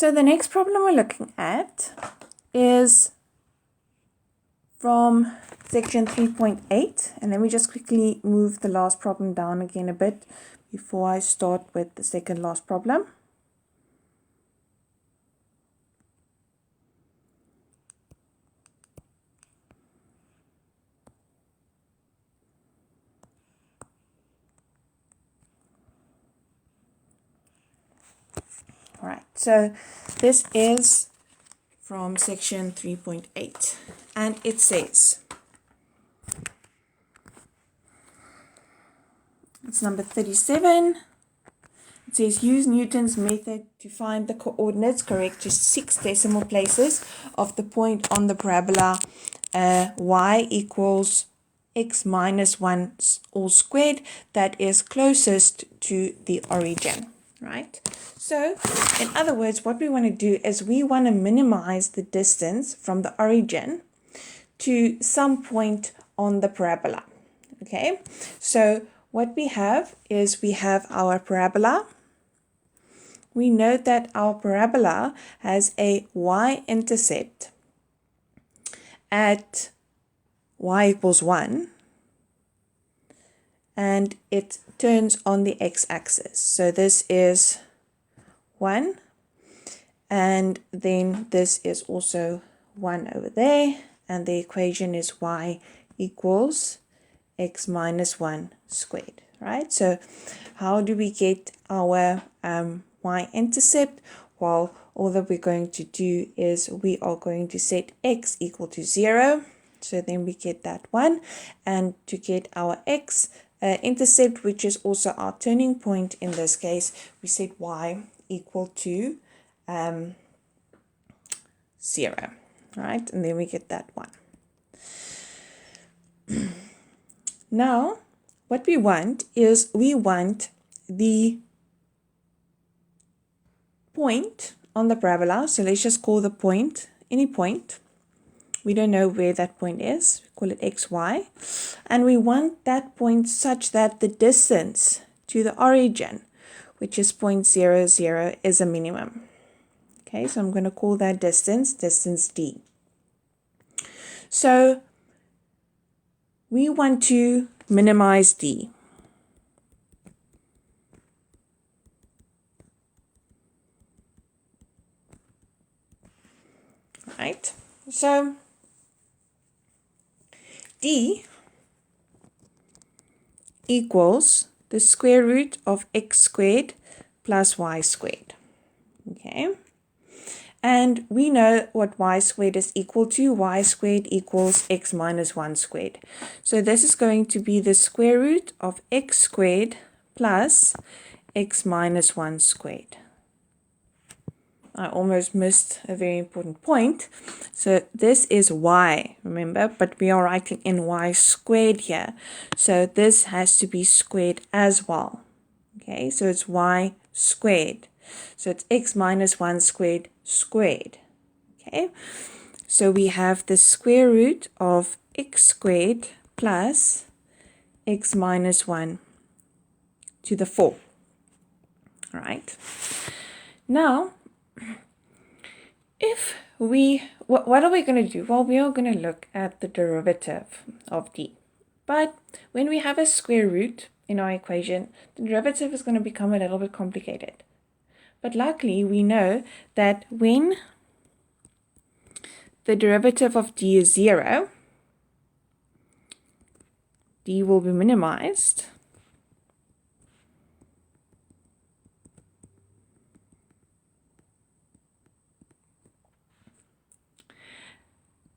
So the next problem we're looking at is from section 3.8, and let me just quickly move the last problem down again a bit before I start with the second last problem. All right, so this is from section 3.8, and it says, it's number 37. It says use Newton's method to find the coordinates correct to 6 decimal places of the point on the parabola y equals x minus 1 all squared that is closest to the origin, right? So, in other words, what we want to do is we want to minimize the distance from the origin to some point on the parabola, okay? So, what we have is we have our parabola. We know that our parabola has a y-intercept at y equals 1, and it turns on the x-axis. So this is 1, and then this is also 1 over there, and the equation is y equals x minus 1 squared, right? So how do we get our y-intercept? Well, all that we're going to do is we are going to set x equal to 0. So then we get that 1. And to get our x intercept, which is also our turning point in this case, we set y equal to 0. Right? And then we get that 1. Now, what we want is we want the point on the parabola. So let's just call the point any point. We don't know where that point is. We call it xy. And we want that point such that the distance to the origin, which is 0.00, is a minimum. Okay, so I'm going to call that distance d. So we want to minimize d. Right? So d equals the square root of x squared plus y squared. Okay? And we know what y squared is equal to. Y squared equals x minus 1 squared. So this is going to be the square root of x squared plus x minus 1 squared. I almost missed a very important point. So this is y, remember, but we are writing in y squared here. So this has to be squared as well. Okay, so it's y squared. So it's x minus 1 squared squared. Okay, so we have the square root of x squared plus x minus 1 to the 4. All right. Now, if what are we going to do? Well, we are going to look at the derivative of d. But when we have a square root in our equation, the derivative is going to become a little bit complicated. But luckily, we know that when the derivative of d is 0, d will be minimized.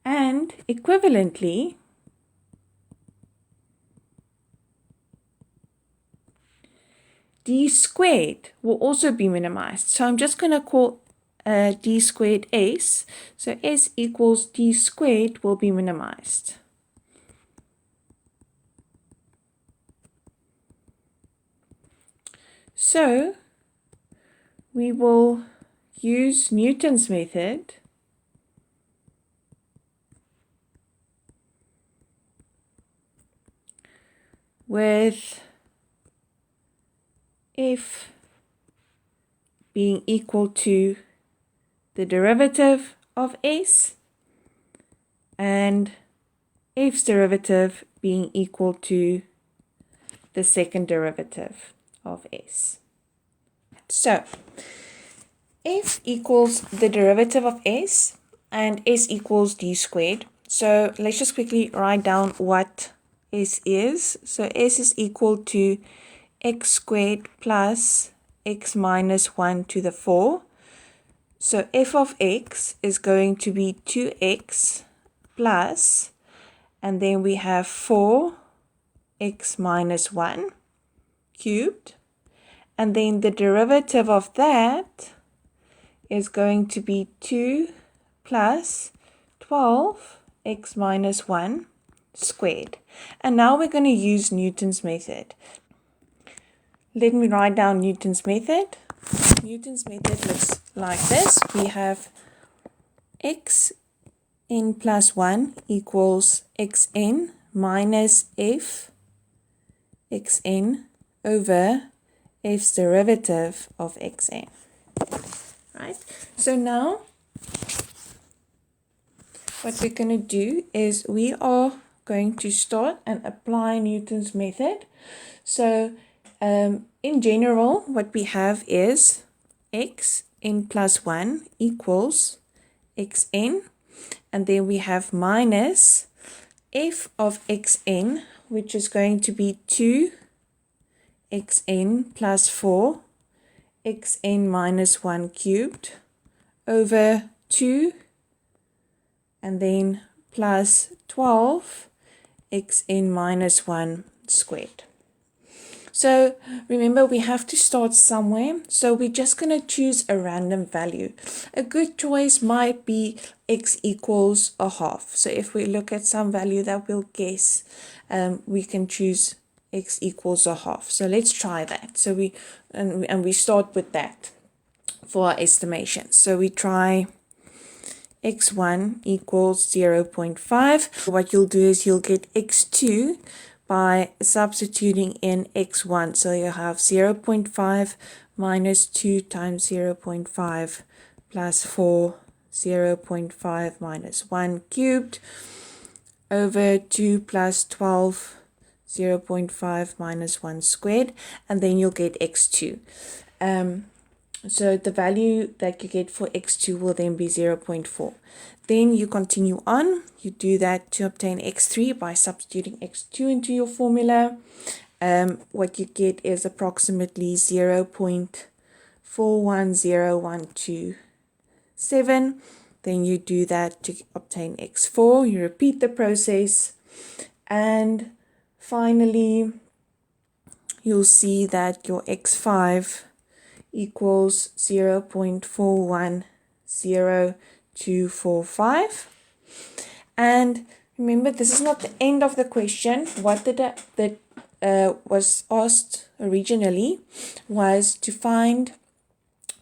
And equivalently, d squared will also be minimized. So I'm just going to call d squared s. So s equals d squared will be minimized. So we will use Newton's method with f being equal to the derivative of s, and f's derivative being equal to the second derivative of s. So, f equals the derivative of s, and s equals d squared. So, let's just quickly write down what s is. So, s is equal to x squared plus x minus 1 to the 4. So, f of x is going to be 2x plus, and then we have 4x minus 1 cubed. And then the derivative of that is going to be 2 plus 12x minus 1 squared. And now we're going to use Newton's method. Let me write down Newton's method. Newton's method looks like this. We have xn plus 1 equals xn minus f xn over f's derivative of xn. Right? So now what we're going to do is we are going to start and apply Newton's method. So in general, what we have is xn plus 1 equals xn, and then we have minus f of xn, which is going to be 2 xn plus 4 xn minus 1 cubed over 2, and then plus 12 xn minus 1 squared. So remember, we have to start somewhere, so we're just going to choose a random value. A good choice might be x equals a half. So if we look at some value that we'll guess, we can choose x equals a half. So let's try that. So we start with that for our estimation. So we try x1 equals 0.5. What you'll do is you'll get x2 by substituting in x1. So you have 0.5 minus 2 times 0.5 plus 4, 0.5 minus 1 cubed over 2 plus 12, 0.5 minus 1 squared, and then you'll get x2. So the value that you get for x2 will then be 0.4. Then you continue on. You do that to obtain x3 by substituting x2 into your formula. What you get is approximately 0.410127. Then you do that to obtain x4. You repeat the process, and finally you'll see that your x5 equals 0.410245. And remember, this is not the end of the question. What that was asked originally was to find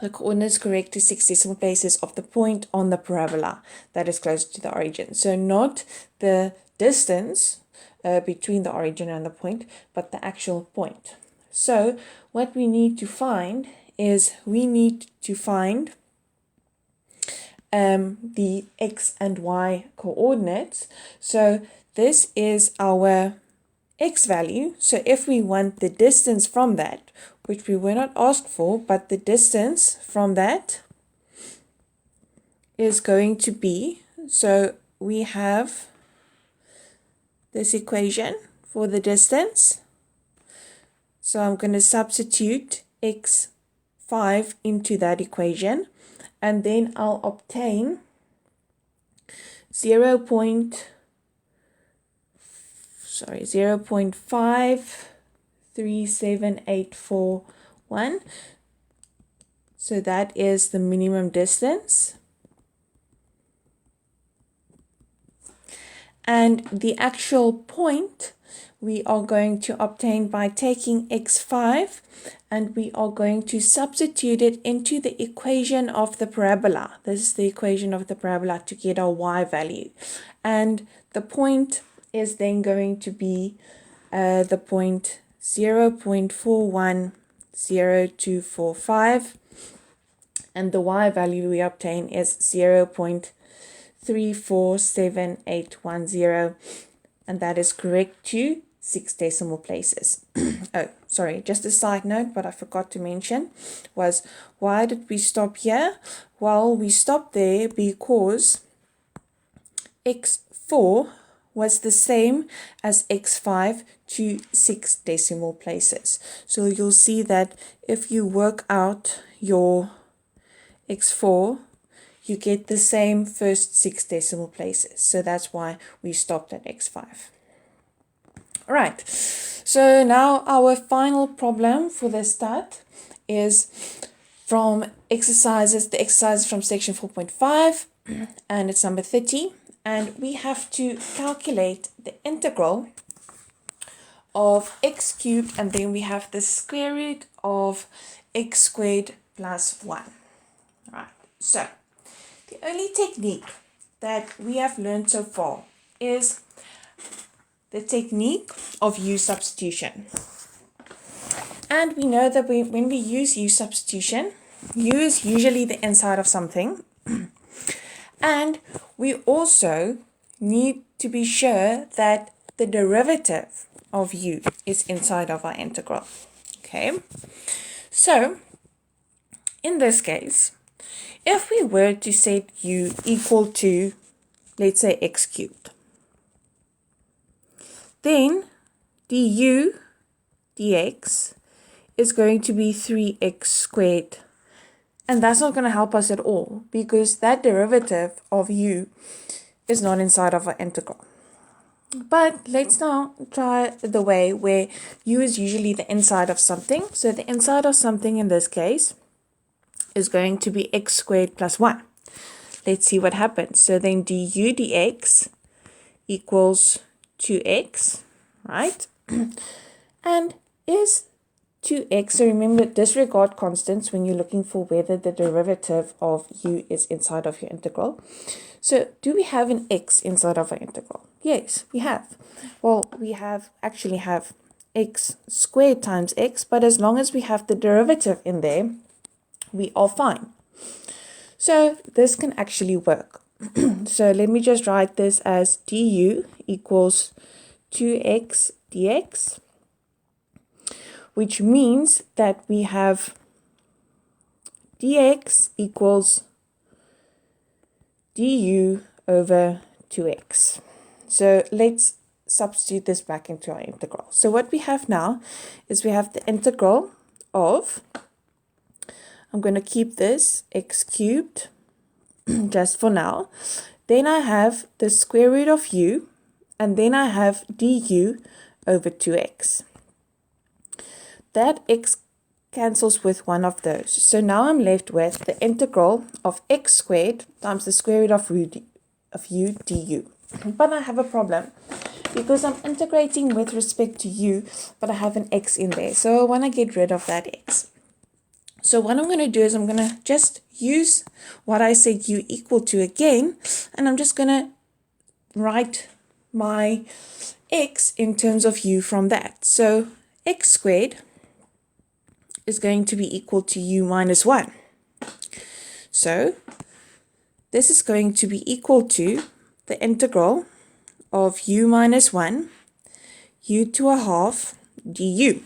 the coordinates correct to 6 decimal places of the point on the parabola that is close to the origin. So not the distance between the origin and the point, but the actual point. So what we need to find is we need to find the x and y coordinates. So this is our x value. So if we want the distance from that, which we were not asked for, but the distance from that is going to be, so we have this equation for the distance. So I'm going to substitute x5 into that equation, and then I'll obtain 0.537841. So that is the minimum distance. And the actual point we are going to obtain by taking x5, and we are going to substitute it into the equation of the parabola. This is the equation of the parabola to get our y value. And the point is then going to be the point 0.410245. and the y value we obtain is 0.347810, and that is correct to 6 decimal places. Oh, sorry, just a side note, what I forgot to mention was, why did we stop here? Well, we stopped there because x4 was the same as x5 to 6 decimal places. So you'll see that if you work out your x4, you get the same first 6 decimal places. So that's why we stopped at x5. All right, so now our final problem for this STAT is from the exercise from section 4.5, and it's number 30, and we have to calculate the integral of x cubed, and then we have the square root of x squared plus 1. All right, so the only technique that we have learned so far is the technique of u substitution. And we know that when we use u substitution, u is usually the inside of something. And we also need to be sure that the derivative of u is inside of our integral. Okay, so in this case, if we were to set u equal to, let's say, x cubed, then du dx is going to be 3x squared. And that's not going to help us at all, because that derivative of u is not inside of our integral. But let's now try the way where u is usually the inside of something. So the inside of something in this case is going to be x squared plus 1. Let's see what happens. So then du dx equals 2x, right? And is 2x, so remember, disregard constants when you're looking for whether the derivative of u is inside of your integral. So do we have an x inside of our integral? Yes, we have. Well, we actually have x squared times x, but as long as we have the derivative in there, we are fine. So this can actually work. So let me just write this as du equals 2x dx, which means that we have dx equals du over 2x. So let's substitute this back into our integral. So what we have now is we have the integral of, I'm going to keep this x cubed just for now. Then I have the square root of u, and then I have du over 2x. That x cancels with one of those. So now I'm left with the integral of x squared times the square root of u du. But I have a problem because I'm integrating with respect to u, but I have an x in there. So I want to get rid of that x. So what I'm going to do is I'm going to just use what I said u equal to again, and I'm just going to write my x in terms of u from that. So x squared is going to be equal to u minus 1. So this is going to be equal to the integral of u minus 1, u to a half du.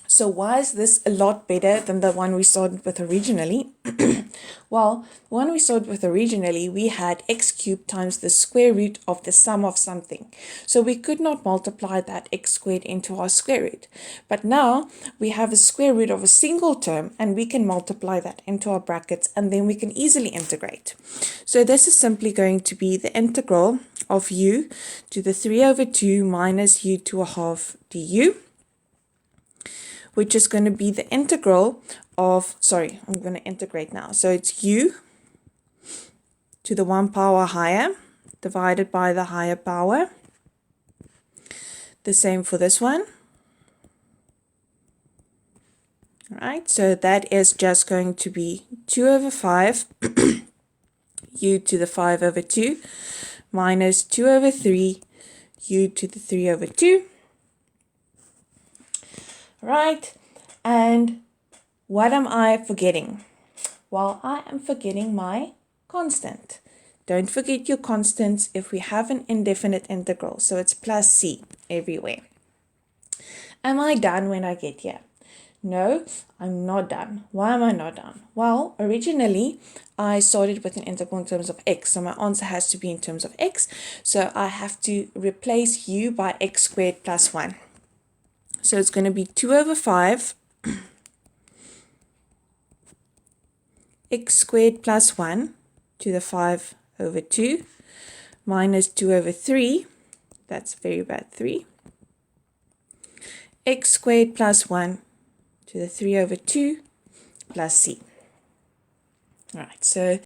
So why is this a lot better than the one we started with originally? Well, the one we started with originally, we had x cubed times the square root of the sum of something. So we could not multiply that x squared into our square root. But now we have a square root of a single term, and we can multiply that into our brackets, and then we can easily integrate. So this is simply going to be the integral of u to the 3 over 2 minus u to a half du, which is going to be the integral of, I'm going to integrate now. So it's u to the 1 power higher divided by the higher power. The same for this one. All right, so that is just going to be 2 over 5 u to the 5 over 2 minus 2 over 3 u to the 3 over 2. Right, and what am I forgetting? while I am forgetting my constant. Don't forget your constants if we have an indefinite integral. So it's plus c everywhere. Am I done when I get here? No, I'm not done. Why am I not done? Well, originally I started with an integral in terms of x, so my answer has to be in terms of x. So I have to replace u by x squared plus 1. So it's going to be 2 over 5 x squared plus 1 to the 5 over 2 minus 2 over 3, that's very bad 3, x squared plus 1 to the 3 over 2 plus c. All right, so